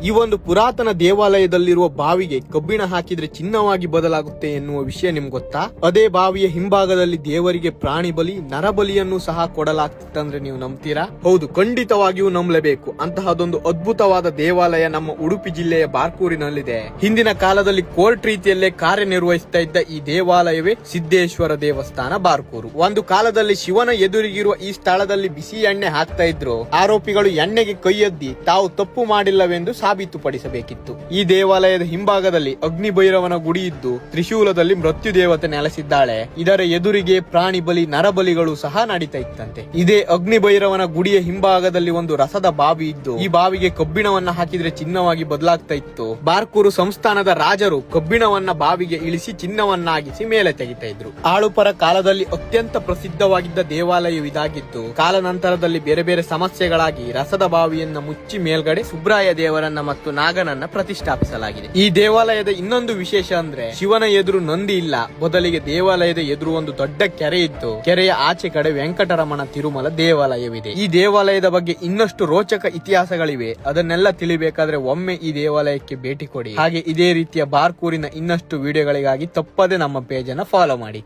ಈ ಒಂದು ಪುರಾತನ ದೇವಾಲಯದಲ್ಲಿರುವ ಬಾವಿಗೆ ಕಬ್ಬಿಣ ಹಾಕಿದ್ರೆ ಚಿನ್ನವಾಗಿ ಬದಲಾಗುತ್ತೆ ಎನ್ನುವ ವಿಷಯ ನಿಮ್ಗೆ ಗೊತ್ತಾ? ಅದೇ ಬಾವಿಯ ಹಿಂಭಾಗದಲ್ಲಿ ದೇವರಿಗೆ ಪ್ರಾಣಿ ಬಲಿ, ನರಬಲಿಯನ್ನು ಸಹ ಕೊಡಲಾಗ್ತಿತ್ತಂದ್ರೆ ನೀವು ನಂಬ್ತೀರಾ? ಹೌದು, ಖಂಡಿತವಾಗಿಯೂ ನಂಬಲೇಬೇಕು. ಅಂತಹದೊಂದು ಅದ್ಭುತವಾದ ದೇವಾಲಯ ನಮ್ಮ ಉಡುಪಿ ಜಿಲ್ಲೆಯ ಬಾರ್ಕೂರಿನಲ್ಲಿದೆ. ಹಿಂದಿನ ಕಾಲದಲ್ಲಿ ಕೋರ್ಟ್ ರೀತಿಯಲ್ಲೇ ಕಾರ್ಯನಿರ್ವಹಿಸ್ತಾ ಇದ್ದ ಈ ದೇವಾಲಯವೇ ಸಿದ್ದೇಶ್ವರ ದೇವಸ್ಥಾನ ಬಾರ್ಕೂರು. ಒಂದು ಕಾಲದಲ್ಲಿ ಶಿವನ ಎದುರಿಗಿರುವ ಈ ಸ್ಥಳದಲ್ಲಿ ಬಿಸಿ ಎಣ್ಣೆ ಹಾಕ್ತಾ ಇದ್ರು. ಆರೋಪಿಗಳು ಎಣ್ಣೆಗೆ ಕೈಯೊದ್ದಿ ತಾವು ತಪ್ಪು ಮಾಡಿಲ್ಲವೆಂದು ಸಾಬೀತುಪಡಿಸಬೇಕಿತ್ತು. ಈ ದೇವಾಲಯದ ಹಿಂಭಾಗದಲ್ಲಿ ಅಗ್ನಿ ಭೈರವನ ಗುಡಿ ಇದ್ದು ತ್ರಿಶೂಲದಲ್ಲಿ ಮೃತ್ಯು ದೇವತೆ ನೆಲೆಸಿದ್ದಾಳೆ. ಇದರ ಎದುರಿಗೆ ಪ್ರಾಣಿ ಬಲಿ, ನರಬಲಿಗಳು ಸಹ ನಡೀತಾ ಇತ್ತಂತೆ. ಇದೇ ಅಗ್ನಿ ಭೈರವನ ಗುಡಿಯ ಹಿಂಭಾಗದಲ್ಲಿ ಒಂದು ರಸದ ಬಾವಿ ಇದ್ದು ಈ ಬಾವಿಗೆ ಕಬ್ಬಿಣವನ್ನ ಹಾಕಿದ್ರೆ ಚಿನ್ನವಾಗಿ ಬದಲಾಗ್ತಾ ಇತ್ತು. ಬಾರ್ಕೂರು ಸಂಸ್ಥಾನದ ರಾಜರು ಕಬ್ಬಿಣವನ್ನ ಬಾವಿಗೆ ಇಳಿಸಿ ಚಿನ್ನವನ್ನಾಗಿಸಿ ಮೇಲೆ ತೆಗಿತಾ ಇದ್ರು. ಆಳುಪರ ಕಾಲದಲ್ಲಿ ಅತ್ಯಂತ ಪ್ರಸಿದ್ಧವಾಗಿದ್ದ ದೇವಾಲಯವಿದಾಗಿತ್ತು. ಕಾಲಾನಂತರದಲ್ಲಿ ಬೇರೆ ಬೇರೆ ಸಮಸ್ಯೆಗಳಾಗಿ ರಸದ ಬಾವಿಯನ್ನ ಮುಚ್ಚಿ ಮೇಲ್ಗಡೆ ಸುಬ್ರಾಯ ದೇವರನ್ನ ಮತ್ತು ನಾಗನನ್ನ ಪ್ರತಿಷ್ಠಾಪಿಸಲಾಗಿದೆ. ಈ ದೇವಾಲಯದ ಇನ್ನೊಂದು ವಿಶೇಷ ಅಂದ್ರೆ ಶಿವನ ಎದುರು ನಂದಿ ಇಲ್ಲ, ಬದಲಿಗೆ ದೇವಾಲಯದ ಎದುರು ಒಂದು ದೊಡ್ಡ ಕೆರೆ ಇದ್ದು ಕೆರೆಯ ಆಚೆ ಕಡೆ ವೆಂಕಟರಮಣ ತಿರುಮಲ ದೇವಾಲಯವಿದೆ. ಈ ದೇವಾಲಯದ ಬಗ್ಗೆ ಇನ್ನಷ್ಟು ರೋಚಕ ಇತಿಹಾಸಗಳಿವೆ. ಅದನ್ನೆಲ್ಲ ತಿಳಿಬೇಕಾದ್ರೆ ಒಮ್ಮೆ ಈ ದೇವಾಲಯಕ್ಕೆ ಭೇಟಿ ಕೊಡಿ. ಹಾಗೆ ಇದೇ ರೀತಿಯ ಬಾರ್ಕೂರಿನ ಇನ್ನಷ್ಟು ವಿಡಿಯೋಗಳಿಗಾಗಿ ತಪ್ಪದೆ ನಮ್ಮ ಪೇಜ್ ಅನ್ನ ಫಾಲೋ ಮಾಡಿ.